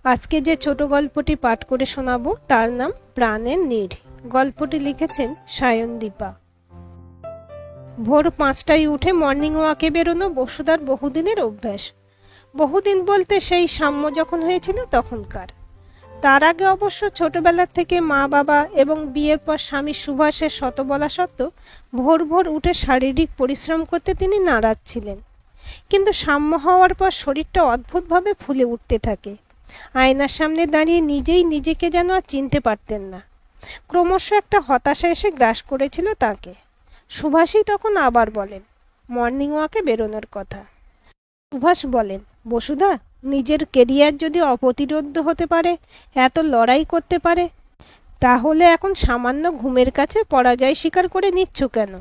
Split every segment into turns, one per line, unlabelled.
আজকে যে ছোট গল্পটি পাঠ করে শোনাবো তার নাম প্রাণের নীড়। গল্পটি লিখেছেন সায়নদীপা। ভোর 5টায় উঠে মর্নিং ওয়াকে বেরোনো বসুধার বহুদিনের অভ্যাস। বহুদিন বলতে সেই সাম্য যখন হয়েছিল তখনকার। তার আগে অবশ্য ছোটবেলার থেকে মা বাবা এবং বিয়ের পর স্বামী সুভাষের শত বলা সত্ত্বেও ভোর ভোর উঠে শারীরিক পরিশ্রম করতে তিনি নারাজ ছিলেন। কিন্তু সাম্য হওয়ার পর শরীরটা অদ্ভুতভাবে ফুলে উঠতে থাকে। আয়নার সামনে দাঁড়িয়ে নিজেই নিজেকে যেন আর চিনতে পারতেন না। ক্রমশ একটা হতাশা এসে গ্রাস করেছিল তাকে। সুভাষই তখন আবার বলেন মর্নিং ওয়াকে বেরোনোর কথা। সুভাষ বলেন, বসুধা, নিজের কেরিয়ার যদি অপ্রতিরোধ্য হতে পারে, এত লড়াই করতে পারে, তাহলে এখন সামান্য ঘুমের কাছে পরাজয় স্বীকার করে নিচ্ছ কেন?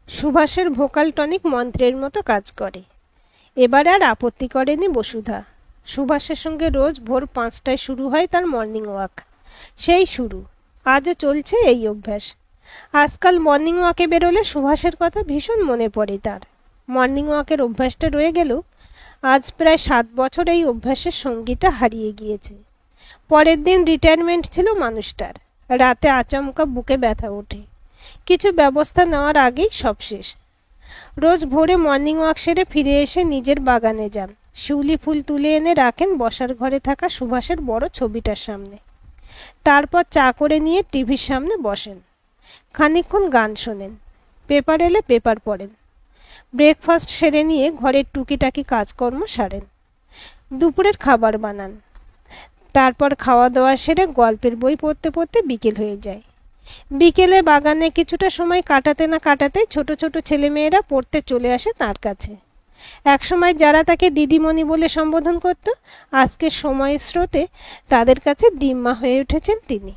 সুভাষের ভোকাল টনিক মন্ত্রের মতো কাজ করে। এবার আর আপত্তি করেনি বসুধা। সুভাষের সঙ্গে রোজ ভোর 5টায় শুরু হয় তার মর্নিং ওয়াক। সেই শুরু, আজও চলছে এই অভ্যাস। আজকাল মর্নিং ওয়াকে বেরোলে সুভাষের কথা ভীষণ মনে পড়ে তার। মর্নিং ওয়াকের অভ্যাসটা রয়ে গেল, আজ প্রায় 7 বছর এই অভ্যাসের সঙ্গীটা হারিয়ে গিয়েছে। পরের দিন রিটায়ারমেন্ট ছিল মানুষটার। রাতে আচমকা বুকে ব্যথা ওঠে। কিছু ব্যবস্থা নেওয়ার আগেই সব শেষ। রোজ ভোরে মর্নিং ওয়াক সেরে ফিরে এসে নিজের বাগানে যান। শিউলি ফুল তুলে এনে রাখেন বসার ঘরে থাকা সুভাষের বড় ছবিটার সামনে। তারপর চা করে নিয়ে টিভির সামনে বসেন। খানিকক্ষণ গান শোনেন, পেপার এলে পেপার পড়েন। ব্রেকফাস্ট সেরে নিয়ে ঘরের টুকিটাকি কাজকর্ম সারেন। দুপুরের খাবার বানান। তারপর খাওয়া দাওয়া সেরে গল্পের বই পড়তে পড়তে বিকেল হয়ে যায়। বিকেলে বাগানে কিছুটা সময় কাটাতে না কাটাতে ছোট ছোট ছেলেমেয়েরা পড়তে চলে আসে তার কাছে। একসময় যারা তাকে দিদিমণি বলে সম্বোধন করত, আজকের সময়ের স্রোতে তাদের কাছে দিম্মা হয়ে উঠেছেন তিনি।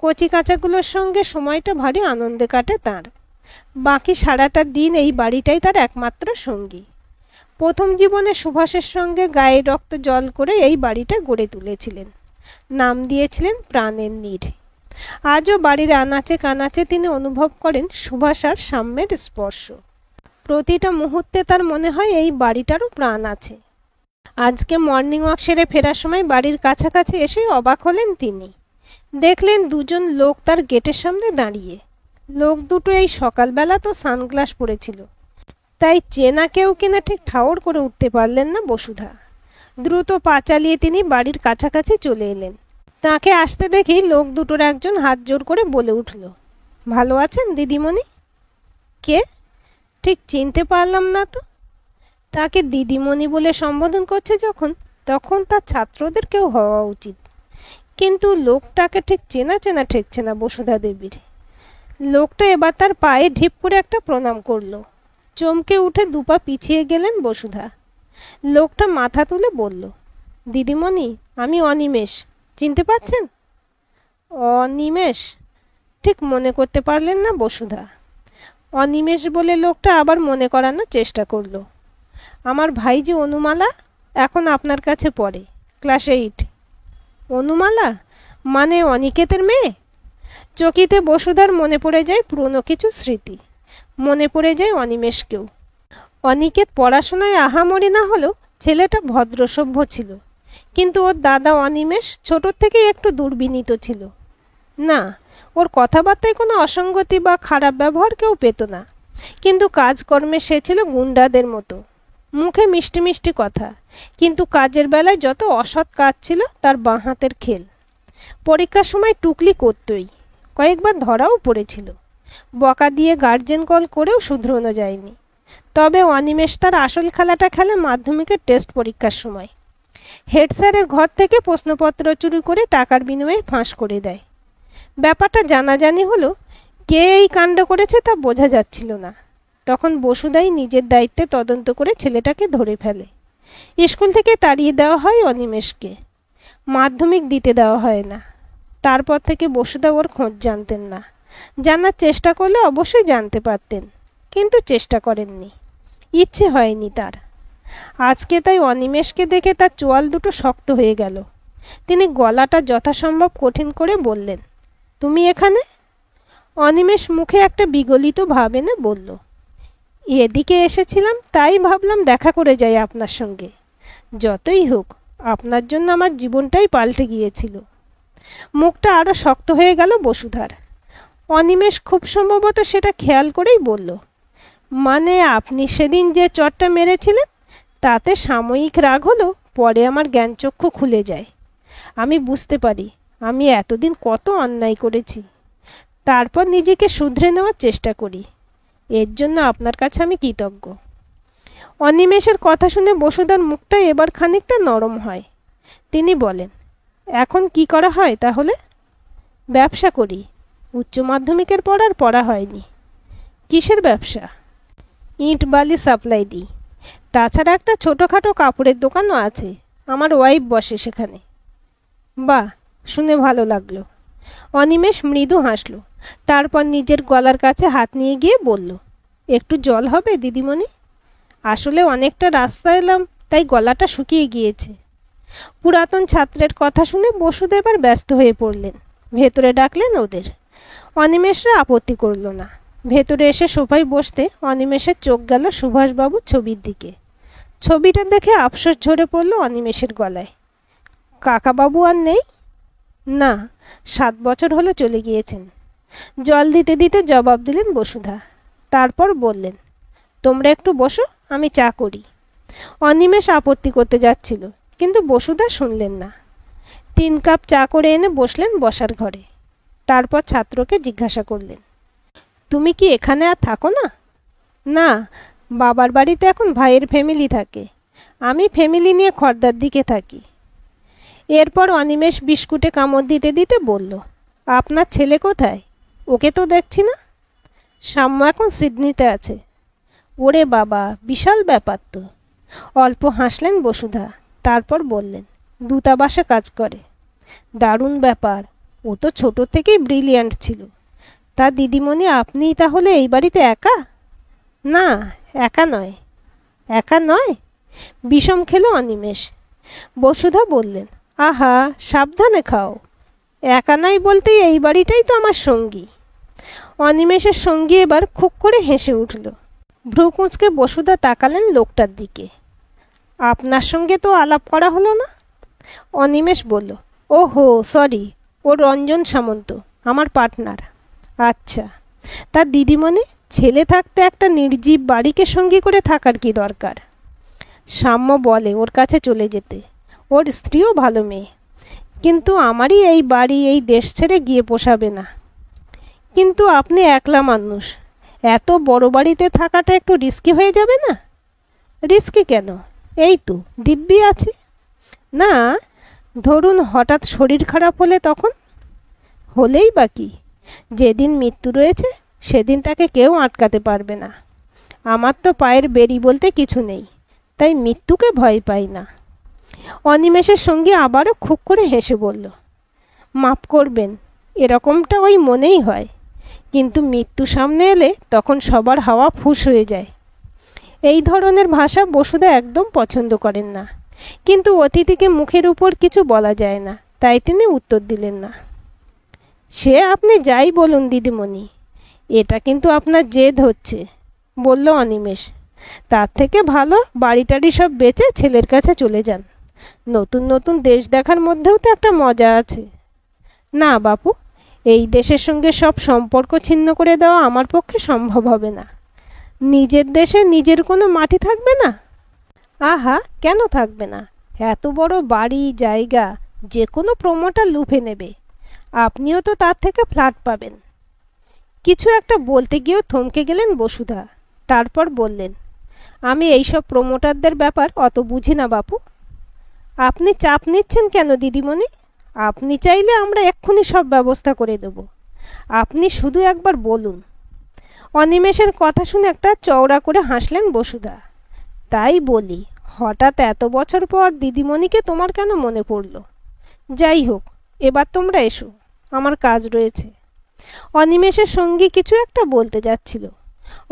কচি কাঁচাগুলোর সঙ্গে সময়টা ভারী আনন্দে কাটে তার। বাকি সারাটা দিন এই বাড়িটাই তার একমাত্র সঙ্গী। প্রথম জীবনে সুভাষের সঙ্গে গায়ে রক্ত জল করে এই বাড়িটা গড়ে তুলেছিলেন। নাম দিয়েছিলেন প্রাণের নীড়। আজও বাড়ির আনাচে কানাচে তিনি অনুভব করেন সুভাষ আর সাম্যের স্পর্শ। প্রতিটা মুহূর্তে তার মনে হয় এই বাড়িটারও প্রাণ আছে। আজকে মর্নিং ওয়াক সেরে ফেরার সময় বাড়ির কাছাকাছি এসে অবাক হলেন তিনি। দেখলেন দুজন লোক তার গেটের সামনে দাঁড়িয়ে। লোক দুটো এই সকালবেলা তো সানগ্লাস পরেছিল, তাই চেনা কেউ কিনা ঠিক ঠাউর করে উঠতে পারলেন না বসুধা। দ্রুত পা চালিয়ে তিনি বাড়ির কাছাকাছি চলে এলেন। তাকে আসতে দেখি লোক দুটোর একজন হাত জোর করে বলে উঠল, ভালো আছেন দিদিমণি? কে? ঠিক চিনতে পারলাম না তো। তাকে দিদিমণি বলে সম্বোধন করছে যখন, তখন তার ছাত্রদের কেউ হওয়া উচিত। কিন্তু লোকটাকে ঠিক চেনা চেনা ঠেকছে না বসুধা দেবীর। লোকটা এবার তার পায়ে ঢিপ করে একটা প্রণাম করল। চমকে উঠে দুপা পিছিয়ে গেলেন বসুধা। লোকটা মাথা তুলে বলল, দিদিমণি, আমি অনিমেষ, চিনতে পারছেন? অনিমেষ? ঠিক মনে করতে পারলেন না বসুধা। অনিমেষ বলে লোকটা আবার মনে করানোর চেষ্টা করল, আমার ভাইজি অনুমালা এখন আপনার কাছে পড়ে, ক্লাস 8। অনুমালা মানে অনিকেতের মেয়ে? চকিতে বসুধার মনে পড়ে যায় পুরনো কিছু স্মৃতি। মনে পড়ে যায় অনিমেষকেও। অনিকেত পড়াশোনায় আহামরি না হলেও ছেলেটা ভদ্রসভ্য ছিল, কিন্তু ওর দাদা অনিমেষ ছোটোর থেকেই একটু দুর্বিনীত ছিল। না, ওর কথাবার্তায় কোনো অসঙ্গতি বা খারাপ ব্যবহার কেউ পেত না, কিন্তু কাজকর্মে সে ছিল গুন্ডাদের মতো। মুখে মিষ্টি মিষ্টি কথা, কিন্তু কাজের বেলায় যত অসৎ কাজ ছিল তার বাঁ হাতের খেল। পরীক্ষার সময় টুকলি করতই, কয়েকবার ধরাও পড়েছিল। বকা দিয়ে গার্জেন কল করেও শুধরানো যায়নি। তবে অনিমেষ তার আসল খেলাটা খেলে মাধ্যমিকের টেস্ট পরীক্ষার সময়। হেড স্যারের ঘর থেকে প্রশ্নপত্র চুরি করে টাকার বিনিময়ে ফাঁস করে দেয়। ব্যাপারটা জানাজানি হলো, কে এই কাণ্ড করেছে তা বোঝা যাচ্ছিল না। তখন বসুধাই নিজের দায়িত্বে তদন্ত করে ছেলেটাকে ধরে ফেলে। স্কুল থেকে তাড়িয়ে দেওয়া হয় অনিমেষকে। মাধ্যমিক দিতে দেওয়া হয় না। তারপর থেকে বসুধা ওর খোঁজ জানতেন না। জানার চেষ্টা করলে অবশ্যই জানতে পারতেন, কিন্তু চেষ্টা করেননি, ইচ্ছে হয়নি তার। আজকে তাই অনিমেষকে দেখে তার চোয়াল দুটো শক্ত হয়ে গেল। তিনি গলাটা যথাসম্ভব কঠিন করে বললেন, তুমি এখানে? অনিমেষ মুখে একটা বিগলিত ভাব এনে বলল, এদিকে এসেছিলাম, তাই ভাবলাম দেখা করে যাই আপনার সঙ্গে। যতই হোক, আপনার জন্য আমার জীবনটাই পাল্টে গিয়েছিল। মুখটা আরও শক্ত হয়ে গেল বসুধার। অনিমেষ খুব সম্ভবত সেটা খেয়াল করেই বলল, মানে আপনি সেদিন যে চটটা মেরেছিলেন তাতে সাময়িক রাগ হলো, পরে আমার জ্ঞানচক্ষু খুলে যায়। আমি বুঝতে পারি আমি এতদিন কত অন্যায় করেছি, তারপর নিজেকে শুধরে নেওয়ার চেষ্টা করি। এর জন্য আপনার কাছে আমি কৃতজ্ঞ। অনিমেষের কথা শুনে বসুধার মুখটা এবার খানিকটা নরম হয়। তিনি বলেন, এখন কি করা হয় তাহলে? ব্যবসা করি। উচ্চ মাধ্যমিকের পর আর পড়া হয়নি। কিসের ব্যবসা? ইট বালি সাপ্লাই দিই। তাছাড়া একটা ছোটোখাটো কাপড়ের দোকানও আছে, আমার ওয়াইফ বসে সেখানে। বাহ, শুনে ভালো লাগলো। অনিমেষ মৃদু হাসল, তারপর নিজের গলার কাছে হাত নিয়ে গিয়ে বলল, একটু জল হবে দিদিমণি? আসলে অনেকটা রাস্তা এলাম, তাই গলাটা শুকিয়ে গিয়েছে। পুরাতন ছাত্রের কথা শুনে বসুদেব আর ব্যস্ত হয়ে পড়লেন। ভেতরে ডাকলেন ওদের। অনিমেষরা আপত্তি করল না। ভেতরে এসে সোফায় বসতে অনিমেষের চোখ গেল সুভাষবাবুর ছবির দিকে। ছবিটা দেখে আফসোস ঝরে পড়ল অনিমেষের গলায়। কাকাবাবু আর নেই? না, 7 বছর হলো চলে গিয়েছেন। জল দিতে দিতে জবাব দিলেন বসুধা। তারপর বললেন, তোমরা একটু বসো, আমি চা করি। অনিমেষ আপত্তি করতে যাচ্ছিল, কিন্তু বসুধা শুনলেন না। 3 কাপ চা করে এনে বসলেন বসার ঘরে। তারপর ছাত্রকে জিজ্ঞাসা করলেন, তুমি কি এখানে আর থাকো না? না, বাবার বাড়িতে এখন ভাইয়ের ফ্যামিলি থাকে। আমি ফ্যামিলি নিয়ে খড়দার দিকে থাকি। এরপর অনিমেষ বিস্কুটে কামড় দিতে দিতে বলল, আপনার ছেলে কোথায়? ওকে তো দেখছি না। সাম্য এখন সিডনিতে আছে। ওরে বাবা, বিশাল ব্যাপার তো। অল্প হাসলেন বসুধা। তারপর বললেন, দূতাবাসে কাজ করে। দারুণ ব্যাপার। ও তো ছোট থেকেই ব্রিলিয়ান্ট ছিল। তা দিদিমণি, আপনি তাহলে এই বাড়িতে একা? না, একা নয়। একা নয়? বিষম খেল অনিমেষ। বসুধা বললেন, আহা, সাবধানে খাও। একা নাই বলতেই এই বাড়িটাই তো আমার সঙ্গী। অনিমেষের সঙ্গী এবার খুব করে হেসে উঠল। ভ্রু কুঁচকে বসুধা তাকালেন লোকটার দিকে। আপনার সঙ্গে তো আলাপ করা হলো না? অনিমেষ বলল, ওহো সরি, ও রঞ্জন সামন্ত, আমার পার্টনার। আচ্ছা, তা দিদিমণি, ছেলে থাকতে একটা নির্জীব বাড়িকে সঙ্গী করে থাকার কি দরকার? সাম্য বলে ওর কাছে চলে যেতে। ওর স্ত্রীও ভালো মেয়ে, কিন্তু আমারই এই বাড়ি এই দেশ ছেড়ে গিয়ে পোষাবে না। কিন্তু আপনি একলা মানুষ, এত বড় বাড়িতে থাকাটা একটু রিস্কি হয়ে যাবে না? রিস্কি কেন? এই তো দিব্যি আছে। না, ধরুন হঠাৎ শরীর খারাপ হলে তখন? হলেই বা কি, যেদিন মৃত্যু রয়েছে সেদিন তাকে কেউ আটকাতে পারবে না। আমার তো পায়ের বেরি বলতে কিছু নেই, তাই মৃত্যুকে ভয় পাই না। অনিমেষের সঙ্গে আবারও খুব করে হেসে বলল, মাপ করবেন, এরকমটা ওই মনেই হয়, কিন্তু মৃত্যু সামনে এলে তখন সবার হাওয়া ফুস হয়ে যায়। এই ধরনের ভাষা বসুধা একদম পছন্দ করেন না, কিন্তু অতিথিকে মুখের উপর কিছু বলা যায় না, তাই তিনি উত্তর দিলেন না। সে আপনি যাই বলুন দিদিমণি, এটা কিন্তু আপনার জেদ হচ্ছে, বলল অনিমেষ। তার থেকে ভালো বাড়িটারি সব বেচে ছেলের কাছে চলে যান। নতুন নতুন দেশ দেখার মধ্যেও তো একটা মজা আছে। না বাপু, এই দেশের সঙ্গে সব সম্পর্ক ছিন্ন করে দেওয়া আমার পক্ষে সম্ভব হবে না। নিজের দেশে নিজের কোনো মাটি থাকবে না? আহা, কেন থাকবে না? এত বড় বাড়ি জায়গা যে কোনো প্রমোটার লুফে নেবে। আপনিও তো তার থেকে ফ্ল্যাট পাবেন। কিছু একটা বলতে গিয়েও থমকে গেলেন বসুধা। তারপর বললেন, আমি এইসব প্রমোটারদের ব্যাপার অত বুঝি না বাপু। আপনি চাপ নিচ্ছেন কেন দিদিমণি? আপনি চাইলে আমরা এক্ষুনি সব ব্যবস্থা করে দেব। আপনি শুধু একবার বলুন। অনিমেষের কথা শুনে একটা চওড়া করে হাসলেন বসুধা। তাই বলি, হঠাৎ এত বছর পর দিদিমণিকে তোমার কেন মনে পড়ল? যাই হোক, এবার তোমরা এসো, আমার কাজ রয়েছে। অনিমেষের সঙ্গী কিছু একটা বলতে যাচ্ছিল।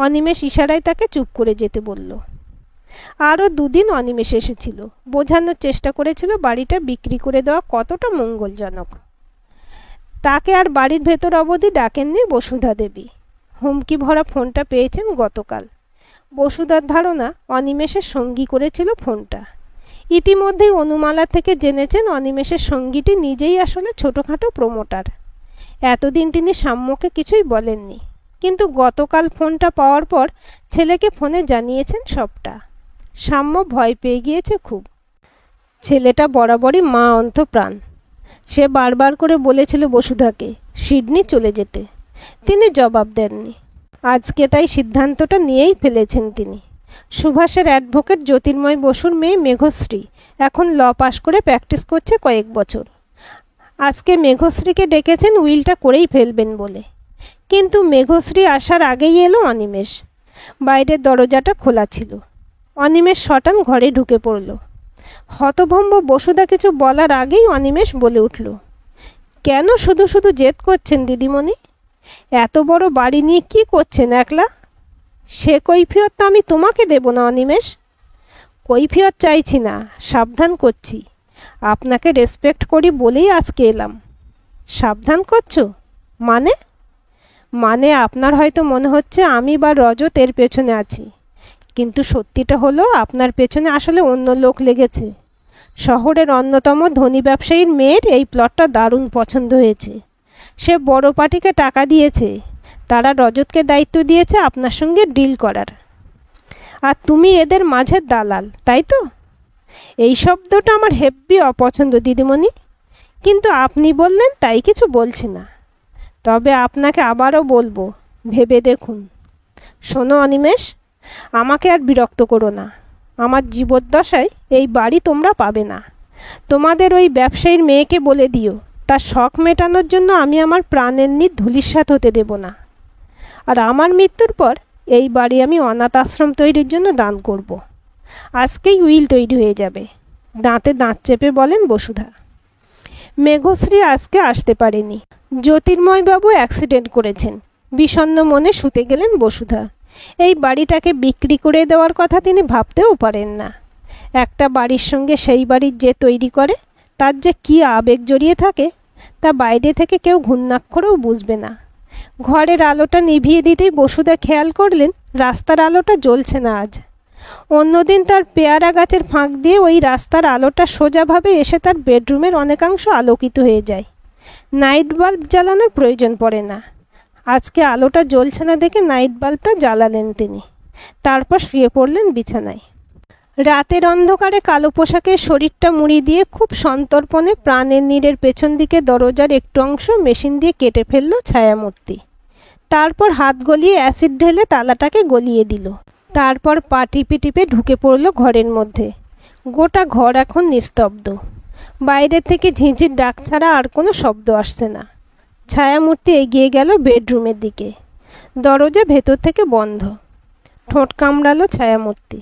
অনিমেষ ইশারায় তাকে চুপ করে যেতে বলল। আরও 2 দিন অনিমেষ এসেছিল, বোঝানোর চেষ্টা করেছিল বাড়িটা বিক্রি করে দেওয়া কতটা মঙ্গলজনক। তাকে আর বাড়ির ভেতর অবধি ডাকেননি বসুধা দেবী। হুমকি ভরা ফোনটা পেয়েছেন গতকাল। বসুধার ধারণা অনিমেষের সঙ্গী করেছিল ফোনটা। ইতিমধ্যেই অনুমালা থেকে জেনেছেন অনিমেষের সঙ্গীটি নিজেই আসলে ছোটোখাটো প্রমোটার। এতদিন তিনি সাম্যকে কিছুই বলেননি, কিন্তু গতকাল ফোনটা পাওয়ার পর ছেলেকে ফোনে জানিয়েছেন সবটা। সাম্য ভয় পেয়ে গিয়েছে খুব। ছেলেটা বরাবরই মা অন্তঃপ্রাণ। সে বারবার করে বলেছিল বসুধাকে সিডনি চলে যেতে, তিনি জবাব দেননি। আজকে তাই সিদ্ধান্তটা নিয়েই ফেলেছেন তিনি। সুভাষের অ্যাডভোকেট জ্যোতির্ময় বসুর মেয়ে মেঘশ্রী এখন ল পাশ করে প্র্যাকটিস করছে কয়েক বছর। আজকে মেঘশ্রীকে ডেকেছেন উইলটা করেই ফেলবেন বলে, কিন্তু মেঘশ্রী আসার আগেই এলো অনিমেষ। বাইরের দরজাটা খোলা ছিল। অনিমেষ সটান ঘরে ঢুকে পড়ল। হতভম্ব বসুধা কিছু বলার আগেই অনিমেষ বলে উঠল, কেন শুধু শুধু জেদ করছেন দিদিমণি? এত বড় বাড়ি নিয়ে কি করছেন একলা? সে কৈফিয়ত তো আমি তোমাকে দেব না অনিমেষ। কৈফিয়ত চাইছি না, সাবধান করছি। আপনাকে রেসপেক্ট করি বলেই আজকে এলাম। সাবধান করছো মানে? মানে আপনার হয়তো মনে হচ্ছে আমি বা রজত এর পেছনে আছি, কিন্তু সত্যিটা হলো আপনার পেছনে আসলে অন্য লোক লেগেছে। শহরের অন্যতম ধনী ব্যবসায়ীর মেয়ের এই প্লটটা দারুণ পছন্দ হয়েছে। সে বড় পার্টিকে টাকা দিয়েছে, তারা রজতকে দায়িত্ব দিয়েছে আপনার সঙ্গে ডিল করার। আর তুমি এদের মাঝের দালাল, তাই তো? এই শব্দটা আমার হেব্বি অপছন্দ দিদিমণি, কিন্তু আপনি বললেন তাই কিছু বলছি না। তবে আপনাকে আবারও বলবো, ভেবে দেখুন। শোনো অনিমেষ, আমাকে আর বিরক্ত করো না। আমার জীবদ্দশায় এই বাড়ি তোমরা পাবে না। তোমাদের ওই ব্যবসায়ীর মেয়েকে বলে দিও তার শখ মেটানোর জন্য আমি আমার প্রাণের ধূলিসাৎ হতে দেব না। আর আমার মৃত্যুর পর এই বাড়ি আমি অনাথ আশ্রম তৈরির জন্য দান করব। আজকেই উইল তৈরি হয়ে যাবে। দাঁতে দাঁত চেপে বলেন বসুধা। মেঘশ্রী আজকে আসতে পারেনি। জ্যোতির্ময়বাবু অ্যাক্সিডেন্ট করেছেন। বিষণ্ণ মনে শুতে গেলেন বসুধা। এই বাড়িটাকে বিক্রি করে দেওয়ার কথা তিনি ভাবতেও পারেন না। একটা বাড়ির সঙ্গে সেই বাড়ির যে তৈরি করে তার যে কী আবেগ জড়িয়ে থাকে তা বাইরে থেকে কেউ ঘূর্ণাক্ষরেও বুঝবে না। ঘরের আলোটা নিভিয়ে দিতেই বসুধা খেয়াল করলেন রাস্তার আলোটা জ্বলছে না আজ। অন্যদিন তার পেয়ারা গাছের ফাঁক দিয়ে ওই রাস্তার আলোটা সোজাভাবে এসে তার বেডরুমের অনেকাংশ আলোকিত হয়ে যায়। নাইট বাল্ব জ্বালানোর প্রয়োজন পড়ে না। আজকে আলোটা জ্বলছে না দেখে নাইট বাল্বটা জ্বালালেন তিনি। তারপর শুয়ে পড়লেন বিছানায়। রাতের অন্ধকারে কালো পোশাকের শরীরটা মুড়ি দিয়ে খুব সন্তর্পণে প্রাণের নীড়ের পেছন দিকে দরজার একটু অংশ মেশিন দিয়ে কেটে ফেলল ছায়ামূর্তি। তারপর হাত গলিয়ে অ্যাসিড ঢেলে তালাটাকে গলিয়ে দিল। তারপর পা টিপে টিপে ঢুকে পড়ল ঘরের মধ্যে। গোটা ঘর এখন নিস্তব্ধ। বাইরে থেকে ঝিঁঝির ডাক ছাড়া আর কোনো শব্দ আসছে না। ছায়ামূর্তি এগিয়ে গেল বেডরুমের দিকে। দরজা ভেতর থেকে বন্ধ। ঠোঁট কামড়ালো ছায়ামূর্তি।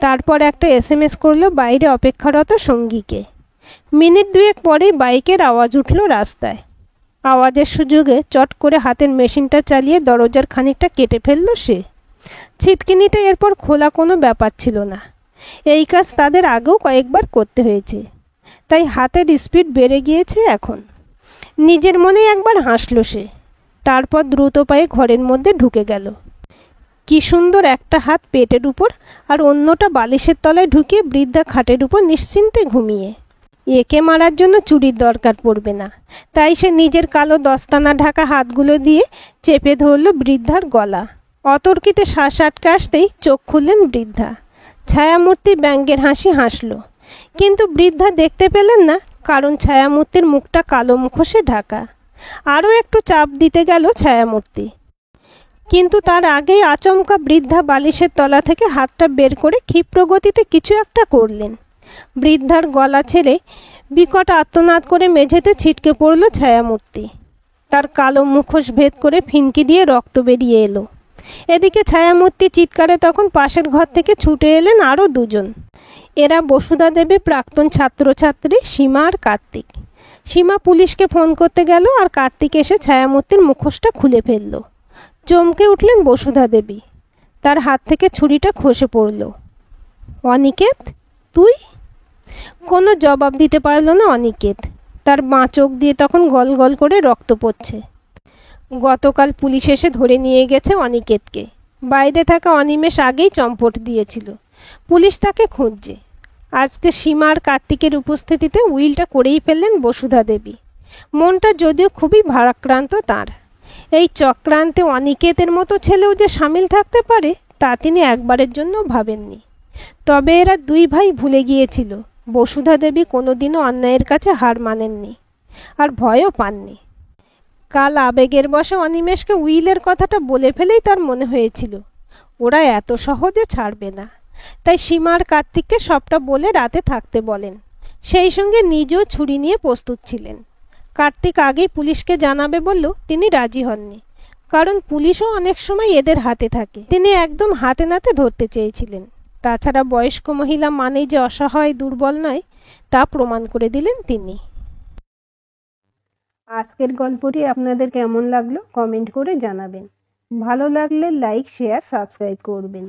তারপর একটা SMS করলো বাইরে অপেক্ষারত সঙ্গীকে। মিনিট দুয়েক পরেই বাইকের আওয়াজ উঠল রাস্তায়। আওয়াজের সুযোগে চট করে হাতের মেশিনটা চালিয়ে দরজার খানিকটা কেটে ফেলল সে। ছিটকিনিটা এরপর খোলা কোনো ব্যাপার ছিল না। এই কাজ তাদের আগেও কয়েকবার করতে হয়েছে, তাই হাতের স্পিড বেড়ে গিয়েছে এখন। নিজের মনে একবার হাসল সে। তারপর দ্রুত পায়ে ঘরের মধ্যে ঢুকে গেল। কি সুন্দর একটা হাত পেটের উপর আর অন্যটা বালিশের তলায় ঢুকিয়ে বৃদ্ধা খাটের উপর নিশ্চিন্তে ঘুমিয়ে। একে মারার জন্য চুরির দরকার পড়বে না, তাই সে নিজের কালো দস্তানা ঢাকা হাতগুলো দিয়ে চেপে ধরল বৃদ্ধার গলা। অতর্কিতে শ্বাস আটকে আসতেই চোখ খুললেন বৃদ্ধা। ছায়ামূর্তি ব্যঙ্গের হাসি হাসল, কিন্তু বৃদ্ধা দেখতে পেলেন না, কারণ ছায়ামূর্তির মুখটা কালো মুখোশে ঢাকা। আরও একটু চাপ দিতে গেল ছায়ামূর্তি, কিন্তু তার আগেই আচমকা বৃদ্ধা বালিশের তলা থেকে হাতটা বের করে ক্ষিপ্র গতিতে কিছু একটা করলেন। বৃদ্ধার গলা ছেড়ে বিকট আর্তনাদ করে মেঝেতে ছিটকে পড়ল ছায়ামূর্তি। তার কালো মুখোশ ভেদ করে ফিনকি দিয়ে রক্ত বেরিয়ে এলো। এদিকে ছায়ামূর্তি চিৎকারে তখন পাশের ঘর থেকে ছুটে এলেন আরও দুজন। এরা বসুধা দেবী প্রাক্তন ছাত্রছাত্রী সীমা আর কার্তিক। সীমা পুলিশকে ফোন করতে গেল আর কার্তিক এসে ছায়ামূর্তির মুখোশটা খুলে ফেলল। চমকে উঠলেন বসুধা দেবী। তার হাত থেকে ছুরিটা খসে পড়ল। অনিকেত, তুই? কোনো জবাব দিতে পারল না অনিকেত। তার বাঁ চোখ দিয়ে তখন গল গল করে রক্ত পড়ছে। গতকাল পুলিশ এসে ধরে নিয়ে গেছে অনিকেতকে। বাইরে থাকা অনিমেষ আগেই চম্পট দিয়েছিল। পুলিশ তাকে খুঁজছে। আজকে সীমা আর কার্তিকের উপস্থিতিতে উইলটা করেই ফেললেন বসুধা দেবী। মনটা যদিও খুবই ভারাক্রান্ত তার। এই চক্রান্তে অনিকেতের মতো ছেলেও যে সামিল থাকতে পারে তা তিনি একবারের জন্য ভাবেননি। তবে এরা দুই ভাই ভুলে গিয়েছিল বসুধা দেবী কোনোদিনও অন্যায়ের কাছে হার মানেননি, আর ভয়ও পাননি। কাল আবেগের বশে অনিমেষকে উইলের কথাটা বলে ফেলেই তার মনে হয়েছিল ওরা এত সহজে ছাড়বে না। তাই সীমা আর কার্তিককে সবটা বলে রাতে থাকতে বলেন। সেই সঙ্গে নিজেও ছুরি নিয়ে প্রস্তুত ছিলেন। কার্তিক আগেই পুলিশকে জানাবে বললেও তিনি রাজি হননি, কারণ পুলিশও অনেক সময় এদের হাতে থাকে। তিনি একদম হাতে নাতে ধরতে চেয়েছিলেন। তাছাড়া বয়স্ক মহিলা মানেই যে অসহায় দুর্বল নয় তা প্রমাণ করে দিলেন তিনি। আজকের গল্পটি আপনাদের কেমন লাগলো কমেন্ট করে জানাবেন। ভালো লাগলে লাইক, শেয়ার, সাবস্ক্রাইব করবেন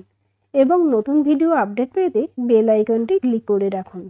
এবং নতুন ভিডিও আপডেট পেতে বেল আইকনটি ক্লিক করে রাখুন।